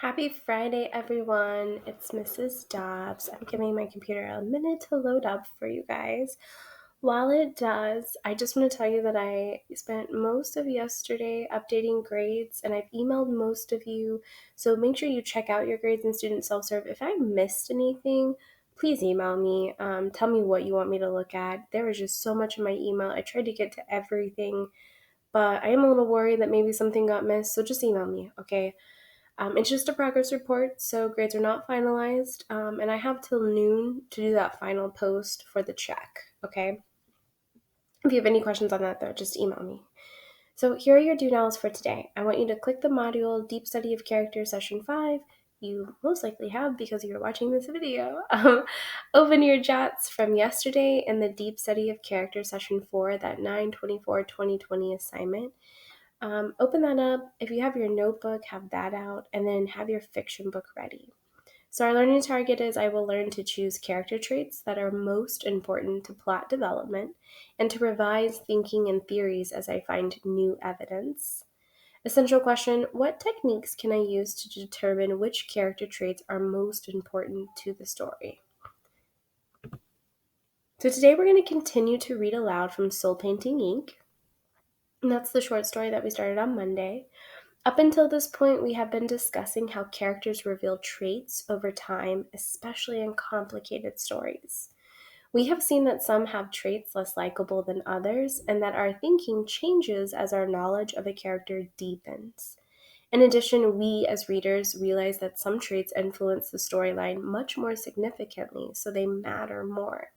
Happy Friday, everyone. It's Mrs. Dobbs. I'm giving my computer a minute to load up for you guys. While it does, I just want to tell you that I spent most of yesterday updating grades and I've emailed most of you. So make sure you check out your grades in Student Self-Serve. If I missed anything, please email me. Tell me what you want me to look at. There was just so much in my email. I tried to get to everything, but I am a little worried that maybe something got missed. So just email me, okay? It's just a progress report, so grades are not finalized, and I have till noon to do that final post for the check, okay? If you have any questions on that, though, just email me. So here are your due nows for today. I want you to click the module Deep Study of Character Session 5. You most likely have because you're watching this video. Open your JOTs from yesterday in the Deep Study of Character Session 4, that 9/24/2020 assignment. Open that up. If you have your notebook, have that out, and then have your fiction book ready. So our learning target is I will learn to choose character traits that are most important to plot development and to revise thinking and theories as I find new evidence. Essential question, what techniques can I use to determine which character traits are most important to the story? So today we're going to continue to read aloud from Soul Painting Inc. And that's the short story that we started on Monday. Up until this point, we have been discussing how characters reveal traits over time, especially in complicated stories. We have seen that some have traits less likable than others, and that our thinking changes as our knowledge of a character deepens. In addition, we as readers realize that some traits influence the storyline much more significantly, so they matter more.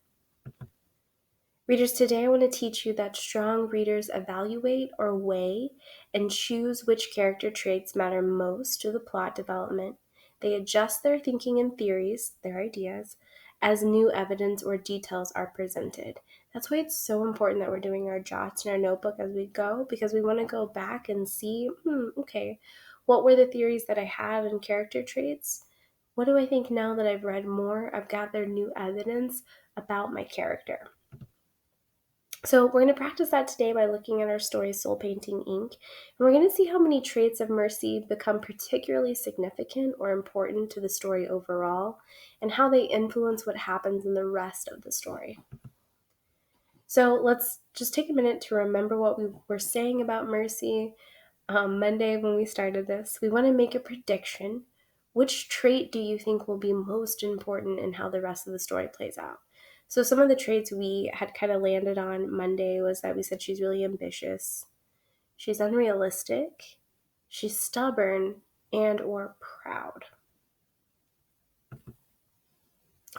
Readers, today I want to teach you that strong readers evaluate or weigh and choose which character traits matter most to the plot development. They adjust their thinking and theories, their ideas, as new evidence or details are presented. That's why it's so important that we're doing our jots in our notebook as we go, because we want to go back and see, okay, what were the theories that I had in character traits? What do I think now that I've read more? I've gathered new evidence about my character. So we're going to practice that today by looking at our story Soul Painting Inc. And we're going to see how many traits of Merci become particularly significant or important to the story overall, and how they influence what happens in the rest of the story. So let's just take a minute to remember what we were saying about Merci Monday when we started this. We want to make a prediction. Which trait do you think will be most important in how the rest of the story plays out? So some of the traits we had kind of landed on Monday was that we said she's really ambitious, she's unrealistic, she's stubborn, and or proud.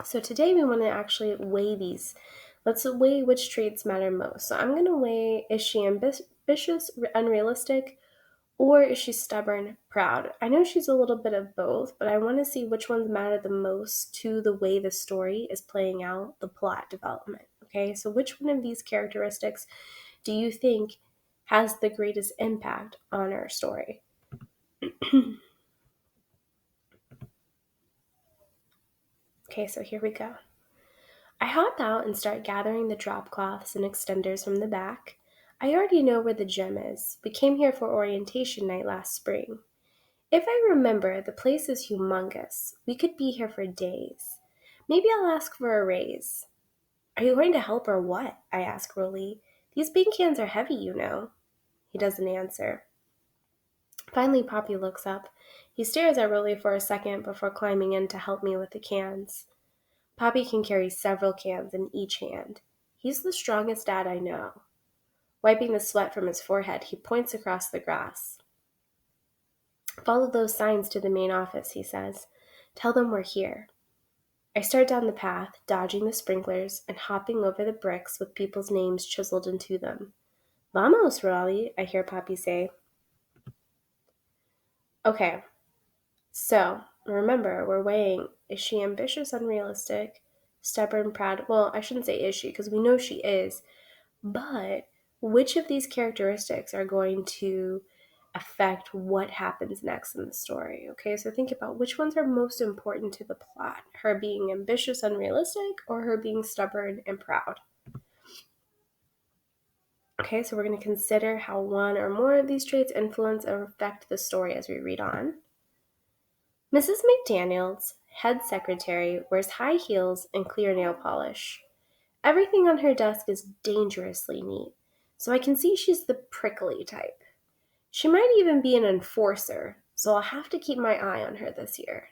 So today we want to actually weigh these. Let's weigh which traits matter most. So I'm going to weigh, is she ambitious, unrealistic, or is she stubborn, proud? I know she's a little bit of both, but I want to see which ones matter the most to the way the story is playing out, the plot development. Okay, so which one of these characteristics do you think has the greatest impact on our story? Okay, so here we go. I hop out and start gathering the drop cloths and extenders from the back. I already know where the gym is. We came here for orientation night last spring. If I remember, the place is humongous. We could be here for days. Maybe I'll ask for a raise. Are you going to help or what? I ask Rolly. These bean cans are heavy, you know. He doesn't answer. Finally, Poppy looks up. He stares at Rolly for a second before climbing in to help me with the cans. Poppy can carry several cans in each hand. He's the strongest dad I know. Wiping the sweat from his forehead, he points across the grass. Follow those signs to the main office, he says. Tell them we're here. I start down the path, dodging the sprinklers and hopping over the bricks with people's names chiseled into them. Vamos, Raleigh, I hear Poppy say. Okay, so remember, we're weighing, is she ambitious, unrealistic, stubborn, proud? Well, I shouldn't say is she, because we know she is, but which of these characteristics are going to affect what happens next in the story? Okay, so think about which ones are most important to the plot. Her being ambitious, unrealistic, or her being stubborn and proud? Okay, so we're going to consider how one or more of these traits influence or affect the story as we read on. Mrs. McDaniels, head secretary, wears high heels and clear nail polish. Everything on her desk is dangerously neat, so I can see she's the prickly type. She might even be an enforcer, so I'll have to keep my eye on her this year.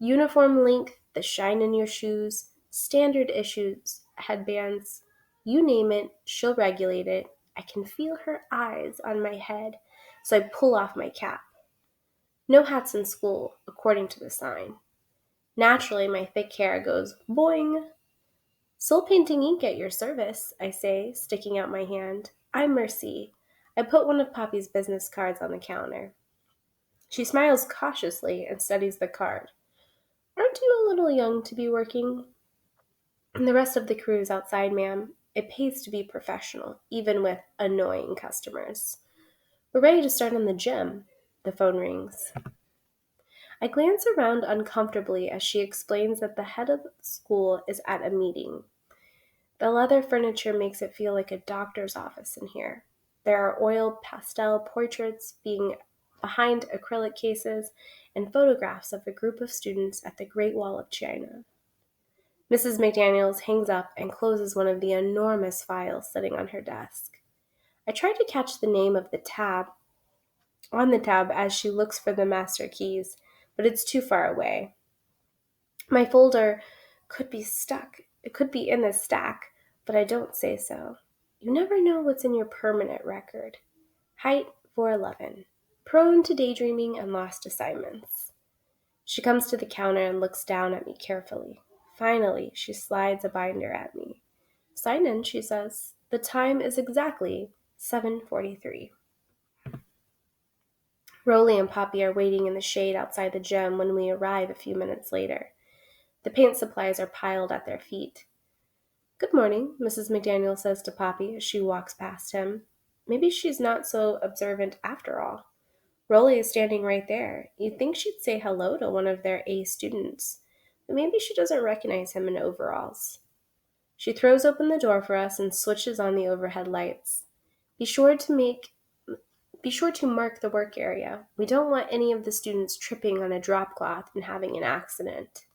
Uniform length, the shine in your shoes, standard issues, headbands, you name it, she'll regulate it. I can feel her eyes on my head, so I pull off my cap. No hats in school, according to the sign. Naturally, my thick hair goes boing. Soul painting ink at your service, I say, sticking out my hand. I'm Merci. I put one of Poppy's business cards on the counter. She smiles cautiously and studies the card. Aren't you a little young to be working? The rest of the crew is outside, ma'am. It pays to be professional, even with annoying customers. We're ready to start on the gym. The phone rings. I glance around uncomfortably as she explains that the head of the school is at a meeting. The leather furniture makes it feel like a doctor's office in here. There are oil pastel portraits being behind acrylic cases and photographs of a group of students at the Great Wall of China. Mrs. McDaniels hangs up and closes one of the enormous files sitting on her desk. I try to catch the name of the tab on the tab as she looks for the master keys, but it's too far away. My folder could be stuck. It could be in the stack, but I don't say so. You never know what's in your permanent record. Height 4'11". Prone to daydreaming and lost assignments. She comes to the counter and looks down at me carefully. Finally, she slides a binder at me. Sign in, she says. The time is exactly 7:43. Rolly and Poppy are waiting in the shade outside the gym when we arrive a few minutes later. The paint supplies are piled at their feet. Good morning, Mrs. McDaniel says to Poppy as she walks past him. Maybe she's not so observant after all. Rolly is standing right there. You'd think she'd say hello to one of their A students, but maybe she doesn't recognize him in overalls. She throws open the door for us and switches on the overhead lights. Be sure to mark the work area. We don't want any of the students tripping on a drop cloth and having an accident.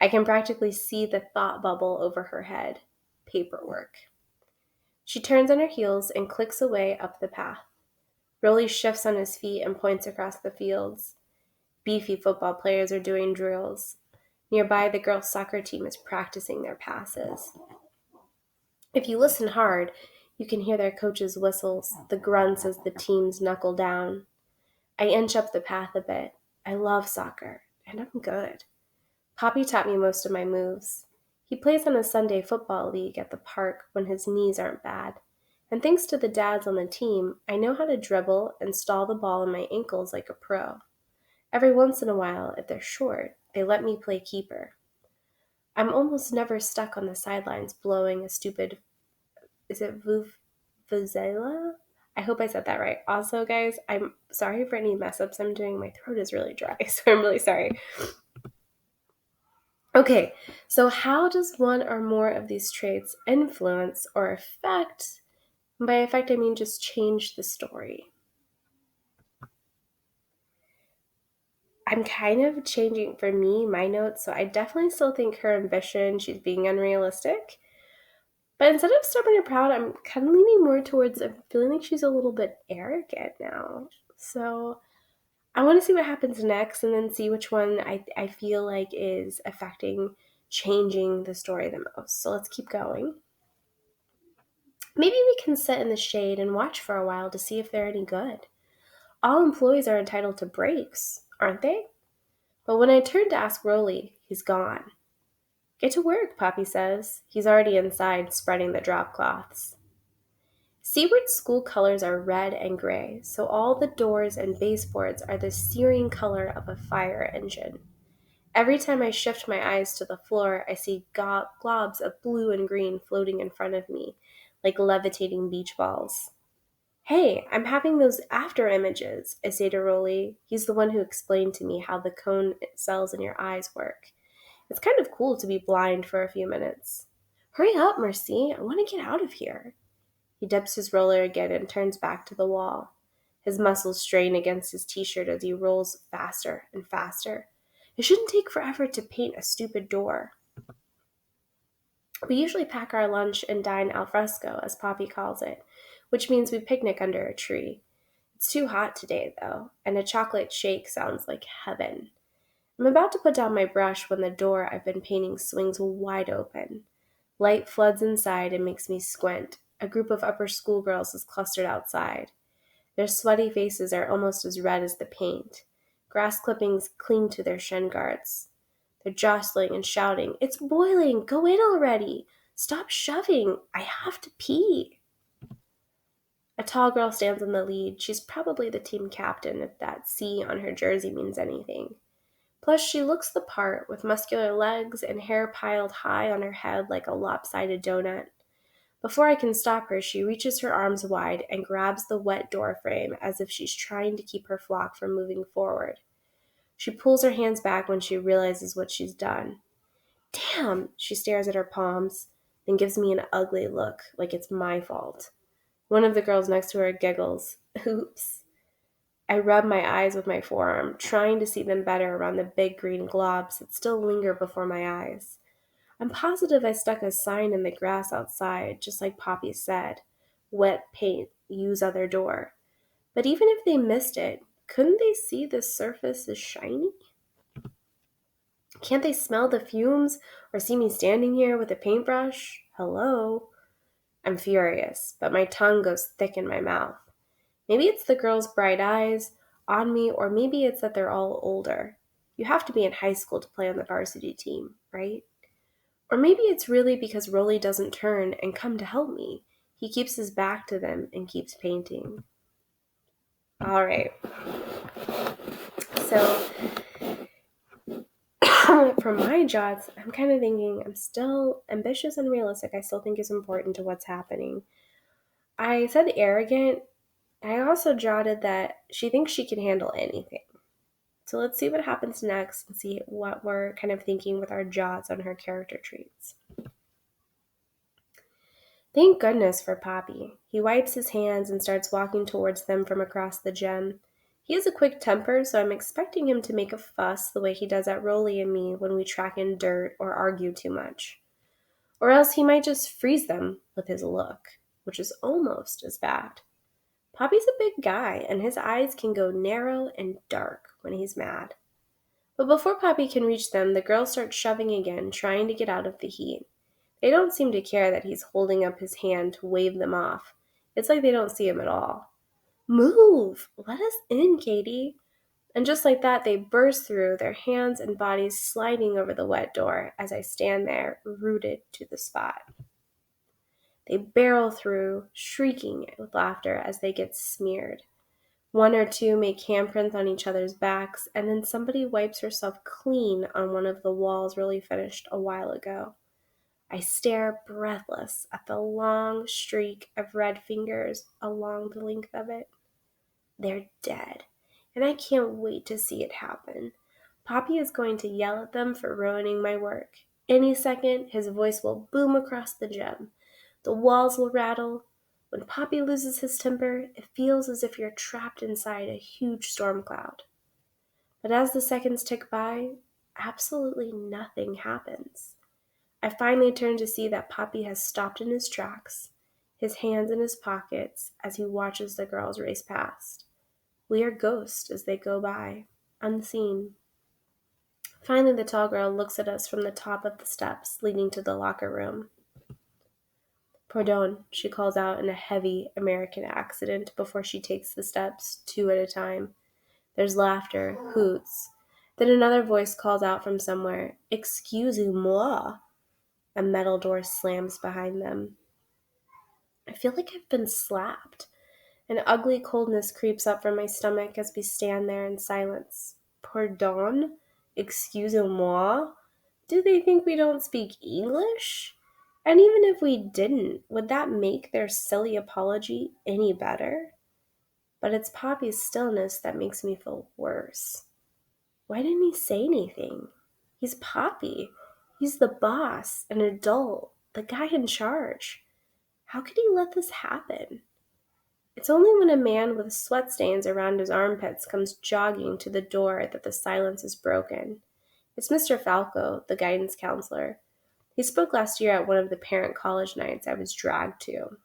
I can practically see the thought bubble over her head. Paperwork. She turns on her heels and clicks away up the path. Rolly shifts on his feet and points across the fields. Beefy football players are doing drills. Nearby, the girls' soccer team is practicing their passes. If you listen hard, you can hear their coaches' whistles, the grunts as the teams knuckle down. I inch up the path a bit. I love soccer, and I'm good. Poppy taught me most of my moves. He plays on a Sunday football league at the park when his knees aren't bad. And thanks to the dads on the team, I know how to dribble and stall the ball in my ankles like a pro. Every once in a while, if they're short, they let me play keeper. I'm almost never stuck on the sidelines blowing a stupid, is it vuvuzela? I hope I said that right. Also, guys, I'm sorry for any mess-ups I'm doing. My throat is really dry, so I'm really sorry. Okay, so how does one or more of these traits influence or affect, and by affect I mean just change the story? I'm kind of changing, for me, my notes, so I definitely still think her ambition, she's being unrealistic. But instead of stubborn or proud, I'm kind of leaning more towards feeling like she's a little bit arrogant now. So I want to see what happens next and then see which one I feel like is affecting changing the story the most. So let's keep going. Maybe we can sit in the shade and watch for a while to see if they're any good. All employees are entitled to breaks, aren't they? But when I turn to ask Rolly, he's gone. Get to work, Poppy says. He's already inside spreading the drop cloths. Seaward's school colors are red and gray, so all the doors and baseboards are the searing color of a fire engine. Every time I shift my eyes to the floor, I see globs of blue and green floating in front of me, like levitating beach balls. Hey, I'm having those after images, I say to Rolly. He's the one who explained to me how the cone cells in your eyes work. It's kind of cool to be blind for a few minutes. Hurry up, Merci. I want to get out of here. He dips his roller again and turns back to the wall. His muscles strain against his t-shirt as he rolls faster and faster. It shouldn't take forever to paint a stupid door. We usually pack our lunch and dine al fresco, as Poppy calls it, which means we picnic under a tree. It's too hot today, though, and a chocolate shake sounds like heaven. I'm about to put down my brush when the door I've been painting swings wide open. Light floods inside and makes me squint. A group of upper school girls is clustered outside. Their sweaty faces are almost as red as the paint. Grass clippings cling to their shin guards. They're jostling and shouting, "It's boiling! Go in already! Stop shoving! I have to pee!" A tall girl stands in the lead. She's probably the team captain if that C on her jersey means anything. Plus, she looks the part with muscular legs and hair piled high on her head like a lopsided donut. Before I can stop her, she reaches her arms wide and grabs the wet door frame as if she's trying to keep her flock from moving forward. She pulls her hands back when she realizes what she's done. "Damn!" She stares at her palms, then gives me an ugly look, like it's my fault. One of the girls next to her giggles. Oops. I rub my eyes with my forearm, trying to see them better around the big green globs that still linger before my eyes. I'm positive I stuck a sign in the grass outside, just like Poppy said. Wet paint, use other door. But even if they missed it, couldn't they see the surface is shiny? Can't they smell the fumes or see me standing here with a paintbrush? Hello? I'm furious, but my tongue goes thick in my mouth. Maybe it's the girls' bright eyes on me, or maybe it's that they're all older. You have to be in high school to play on the varsity team, right? Or maybe it's really because Rolly doesn't turn and come to help me. He keeps his back to them and keeps painting. All right. So, for my jots, I'm kind of thinking I'm still ambitious and realistic. I still think is important to what's happening. I said arrogant. I also jotted that she thinks she can handle anything. So let's see what happens next and see what we're kind of thinking with our jots on her character traits. Thank goodness for Poppy. He wipes his hands and starts walking towards them from across the gym. He has a quick temper, so I'm expecting him to make a fuss the way he does at Rolly and me when we track in dirt or argue too much. Or else he might just freeze them with his look, which is almost as bad. Poppy's a big guy, and his eyes can go narrow and dark when he's mad. But before Poppy can reach them, the girls start shoving again, trying to get out of the heat. They don't seem to care that he's holding up his hand to wave them off. It's like they don't see him at all. "Move! Let us in, Katie!" And just like that, they burst through, their hands and bodies sliding over the wet door as I stand there, rooted to the spot. They barrel through, shrieking with laughter as they get smeared. One or two make handprints on each other's backs, and then somebody wipes herself clean on one of the walls Rolly finished a while ago. I stare breathless at the long streak of red fingers along the length of it. They're dead, and I can't wait to see it happen. Poppy is going to yell at them for ruining my work. Any second, his voice will boom across the gym. The walls will rattle. When Poppy loses his temper, it feels as if you're trapped inside a huge storm cloud. But as the seconds tick by, absolutely nothing happens. I finally turn to see that Poppy has stopped in his tracks, his hands in his pockets as he watches the girls race past. We are ghosts as they go by, unseen. Finally, the tall girl looks at us from the top of the steps leading to the locker room. "Pardon," she calls out in a heavy American accent before she takes the steps, two at a time. There's laughter, hoots. Then another voice calls out from somewhere, "Excusez-moi." A metal door slams behind them. I feel like I've been slapped. An ugly coldness creeps up from my stomach as we stand there in silence. Pardon? Excusez-moi? Do they think we don't speak English? And even if we didn't, would that make their silly apology any better? But it's Poppy's stillness that makes me feel worse. Why didn't he say anything? He's Poppy. He's the boss, an adult, the guy in charge. How could he let this happen? It's only when a man with sweat stains around his armpits comes jogging to the door that the silence is broken. It's Mr. Falco, the guidance counselor. He spoke last year at one of the parent college nights I was dragged to.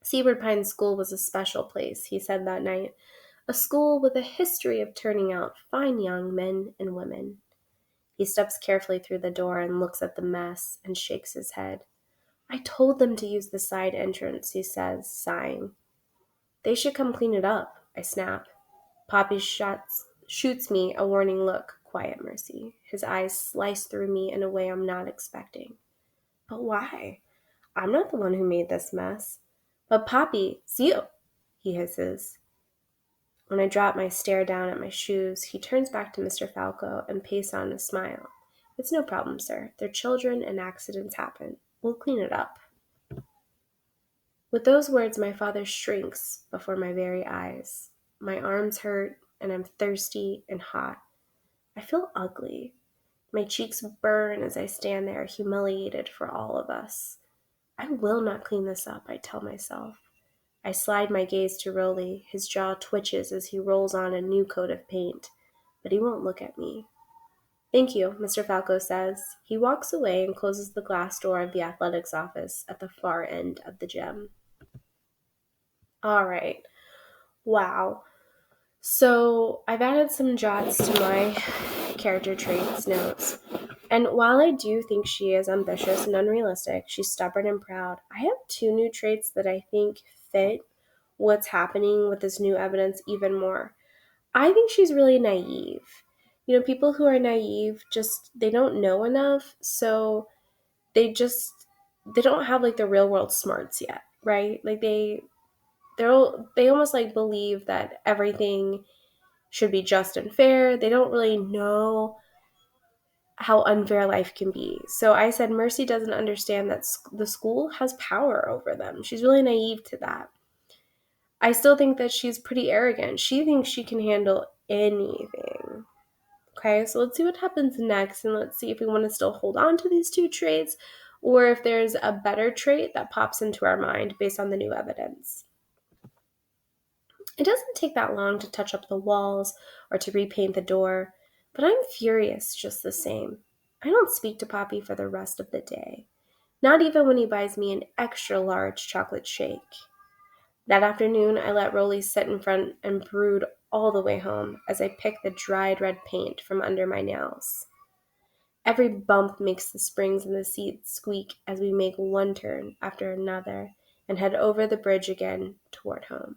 Seaward Pines School was a special place, he said that night. A school with a history of turning out fine young men and women. He steps carefully through the door and looks at the mess and shakes his head. I told them to use the side entrance, he says, sighing. They should come clean it up, I snap. Poppy shoots me a warning look. Quiet, Mercy. His eyes slice through me in a way I'm not expecting. But why? I'm not the one who made this mess. But Poppy, it's you, he hisses. When I drop my stare down at my shoes, he turns back to Mr. Falco and pastes on a smile. It's no problem, sir. They're children and accidents happen. We'll clean it up. With those words, my father shrinks before my very eyes. My arms hurt, and I'm thirsty and hot. I feel ugly. My cheeks burn as I stand there, humiliated for all of us. I will not clean this up, I tell myself. I slide my gaze to Rolly. His jaw twitches as he rolls on a new coat of paint, but he won't look at me. Thank you, Mr. Falco says. He walks away and closes the glass door of the athletics office at the far end of the gym. All right. Wow. So I've added some jots to my character traits notes. And while I do think she is ambitious and unrealistic, she's stubborn and proud, I have two new traits that I think fit what's happening with this new evidence even more. I think she's really naive. You know, people who are naive they don't know enough, so they don't have like the real world smarts yet, right? Like they almost like believe that everything should be just and fair. They don't really know how unfair life can be. So I said Mercy doesn't understand that the school has power over them. She's really naive to that. I still think that she's pretty arrogant. She thinks she can handle anything. Okay, so let's see what happens next, and let's see if we want to still hold on to these two traits or if there's a better trait that pops into our mind based on the new evidence. It doesn't take that long to touch up the walls or to repaint the door, but I'm furious just the same. I don't speak to Poppy for the rest of the day, not even when he buys me an extra large chocolate shake. That afternoon, I let Rolly sit in front and brood all the way home as I pick the dried red paint from under my nails. Every bump makes the springs in the seat squeak as we make one turn after another and head over the bridge again toward home.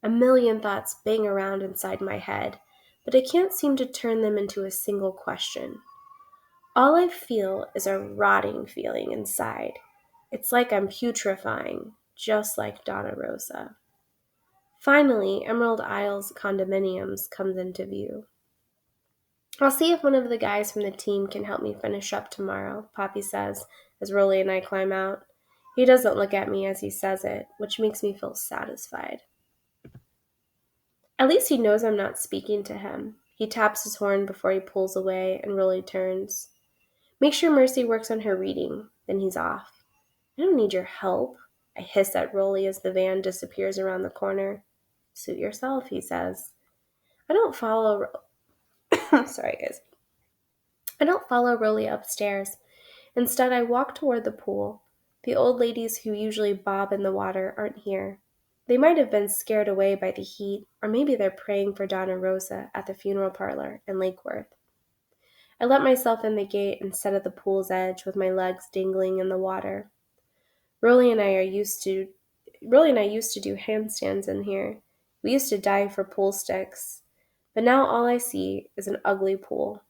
A million thoughts bang around inside my head, but I can't seem to turn them into a single question. All I feel is a rotting feeling inside. It's like I'm putrefying, just like Donna Rosa. Finally, Emerald Isle's condominiums comes into view. I'll see if one of the guys from the team can help me finish up tomorrow, Poppy says, as Rolly and I climb out. He doesn't look at me as he says it, which makes me feel satisfied. At least he knows I'm not speaking to him. He taps his horn before he pulls away, and Rolly turns. Make sure Mercy works on her reading, then he's off. I don't need your help, I hiss at Rolly as the van disappears around the corner. Suit yourself, he says. I don't follow Sorry, guys. I don't follow Rolly upstairs. Instead, I walk toward the pool. The old ladies who usually bob in the water aren't here. They might have been scared away by the heat, or maybe they're praying for Donna Rosa at the funeral parlor in Lake Worth. I let myself in the gate and sit at the pool's edge with my legs dangling in the water. Rolly and I used to do handstands in here. We used to dive for pool sticks. But now all I see is an ugly pool.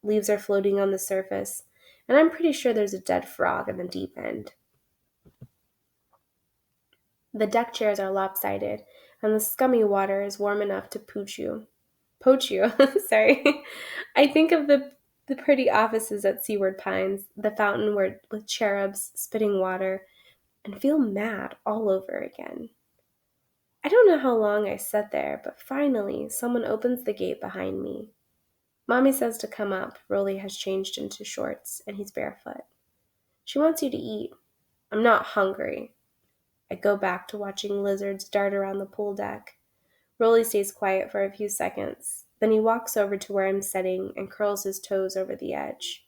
Leaves are floating on the surface, and I'm pretty sure there's a dead frog in the deep end. The deck chairs are lopsided, and the scummy water is warm enough to poach you. Sorry. I think of the pretty offices at Seaward Pines, the fountain with cherubs spitting water, and feel mad all over again. I don't know how long I sat there, but finally someone opens the gate behind me. Mommy says to come up. Rolly has changed into shorts, and he's barefoot. She wants you to eat. I'm not hungry. I go back to watching lizards dart around the pool deck. Rolly stays quiet for a few seconds. Then he walks over to where I'm sitting and curls his toes over the edge.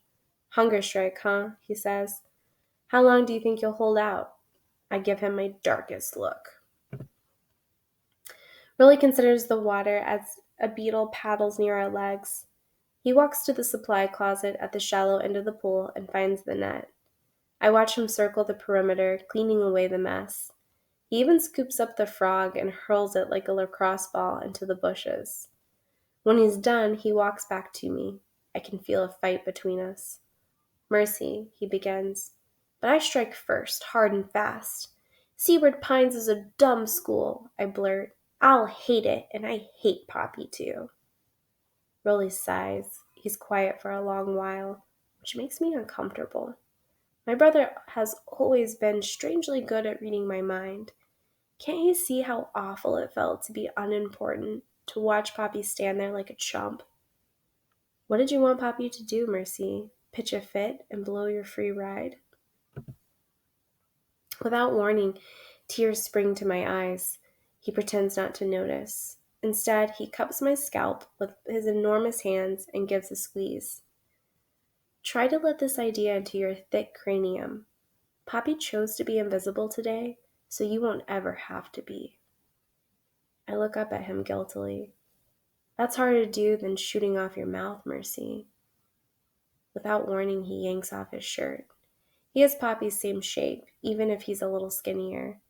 Hunger strike, huh? He says. How long do you think you'll hold out? I give him my darkest look. Rolly considers the water as a beetle paddles near our legs. He walks to the supply closet at the shallow end of the pool and finds the net. I watch him circle the perimeter, cleaning away the mess. He even scoops up the frog and hurls it like a lacrosse ball into the bushes. When he's done, he walks back to me. I can feel a fight between us. Mercy, he begins. But I strike first, hard and fast. Seaward Pines is a dumb school, I blurt. I'll hate it, and I hate Poppy too. Rolly sighs. He's quiet for a long while, which makes me uncomfortable. My brother has always been strangely good at reading my mind. Can't he see how awful it felt to be unimportant, to watch Poppy stand there like a chump? What did you want Poppy to do, Mercy? Pitch a fit and blow your free ride? Without warning, tears spring to my eyes. He pretends not to notice. Instead, he cups my scalp with his enormous hands and gives a squeeze. Try to let this idea into your thick cranium. Poppy chose to be invisible today, so you won't ever have to be. I look up at him guiltily. That's harder to do than shooting off your mouth, Mercy. Without warning, he yanks off his shirt. He has Poppy's same shape, even if he's a little skinnier.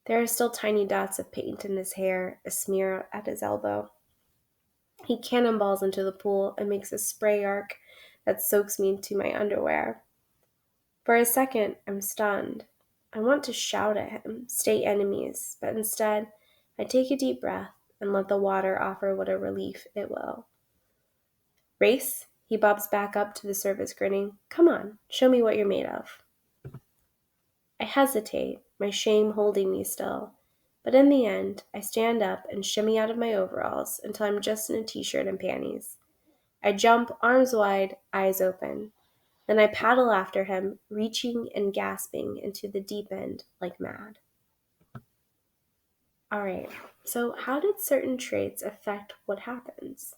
There are still tiny dots of paint in his hair, a smear at his elbow. He cannonballs into the pool and makes a spray arc that soaks me into my underwear. For a second, I'm stunned. I want to shout at him, stay enemies, but instead, I take a deep breath and let the water offer what a relief it will. Race? He bobs back up to the surface, grinning. Come on, show me what you're made of. I hesitate, my shame holding me still. But in the end, I stand up and shimmy out of my overalls until I'm just in a t-shirt and panties. I jump, arms wide, eyes open. Then I paddle after him, reaching and gasping into the deep end like mad. All right, so how did certain traits affect what happens?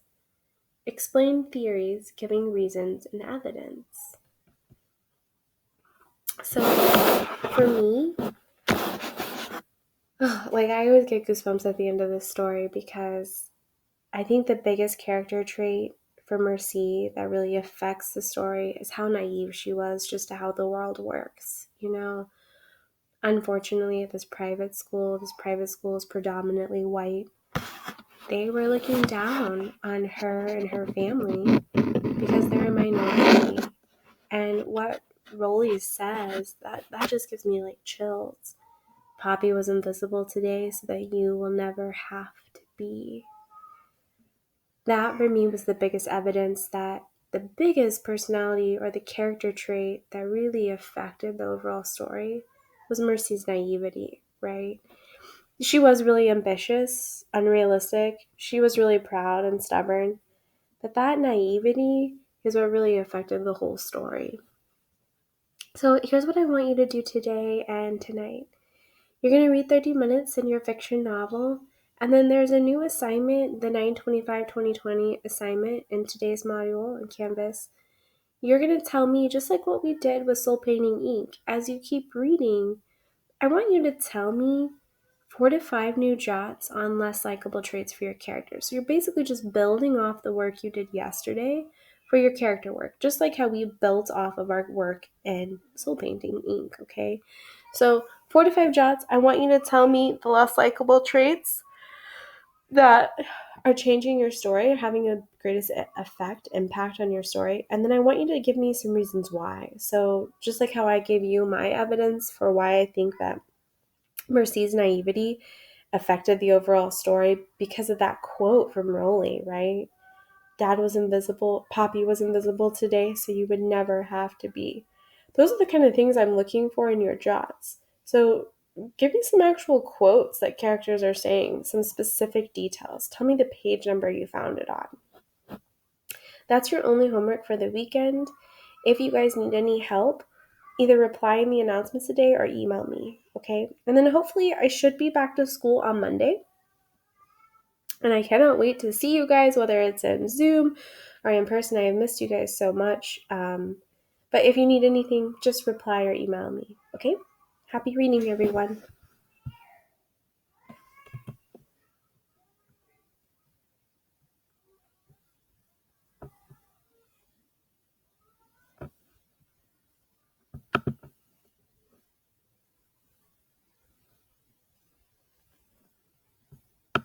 Explain theories, giving reasons and evidence. So, for me, I always get goosebumps at the end of this story because I think the biggest character trait for Merci that really affects the story is how naive she was just to how the world works. Unfortunately, at this private school is predominantly white. They were looking down on her and her family because they're a minority. And what Rolly says, that just gives me chills. Poppy was invisible today so that you will never have to be. That for me was the biggest evidence that the biggest personality or the character trait that really affected the overall story was Mercy's naivety, right? She was really ambitious, unrealistic. She was really proud and stubborn. But that naivety is what really affected the whole story. So here's what I want you to do today and tonight. You're going to read 30 minutes in your fiction novel, and then there's a new assignment, the 9/25/2020 assignment in today's module in Canvas. You're going to tell me, just like what we did with Soul Painting Ink, as you keep reading, I want you to tell me 4 to 5 new jots on less likable traits for your characters. So you're basically just building off the work you did yesterday for your character work, just like how we built off of our work in Soul Painting Ink, okay? So 4 to 5 jots, I want you to tell me the less likable traits that are changing your story, having a greatest impact on your story, and then I want you to give me some reasons why. So just like how I gave you my evidence for why I think that Mercy's naivety affected the overall story because of that quote from Rolly, right? Dad was invisible, Poppy was invisible today, so you would never have to be. Those are the kind of things I'm looking for in your jots. So give me some actual quotes that characters are saying, some specific details. Tell me the page number you found it on. That's your only homework for the weekend. If you guys need any help, either reply in the announcements today or email me, okay? And then hopefully I should be back to school on Monday. And I cannot wait to see you guys, whether it's in Zoom or in person. I have missed you guys so much. But if you need anything, just reply or email me, okay? Happy reading, everyone.